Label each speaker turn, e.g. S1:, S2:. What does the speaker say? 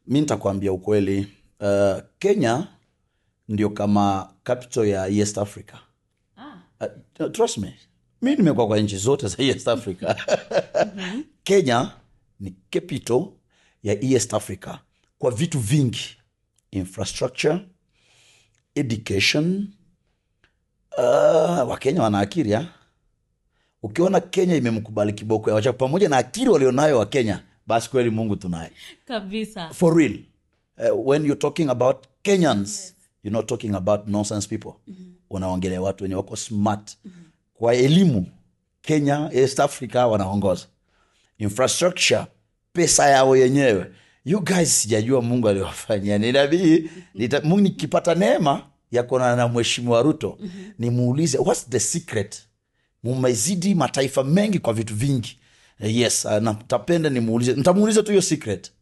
S1: Mimi nitakwambia ukweli. Kenya ndio kama capital ya East Africa. Trust me. Mimi nimekuwa kwa nchi zote za East Africa. Kenya ni capital ya East Africa kwa vitu vingi. Infrastructure, education. Wakenya wana akili ya. Ukiona Kenya imemkubali kiboko ya wacha pamoja na akili walionayo wa Kenya, basi kweli Mungu tunaye.
S2: Kabisa.
S1: For real. When you're talking about Kenyans, you're not talking about nonsense people. Unaongelea watu wenye wako smart. Kwa elimu, Kenya, East Africa wanaongoza. Infrastructure, pesa yao yenyewe. You guys sijajua Mungu aliwafanyia. Ninabii, Mungu nikipata neema ya kuonana na Mheshimiwa Ruto, nimuulize what's the secret? Mumezidi mataifa mengi kwa vitu vingi. Yes, natapenda nimuulize. Nitamuuliza tu hiyo secret.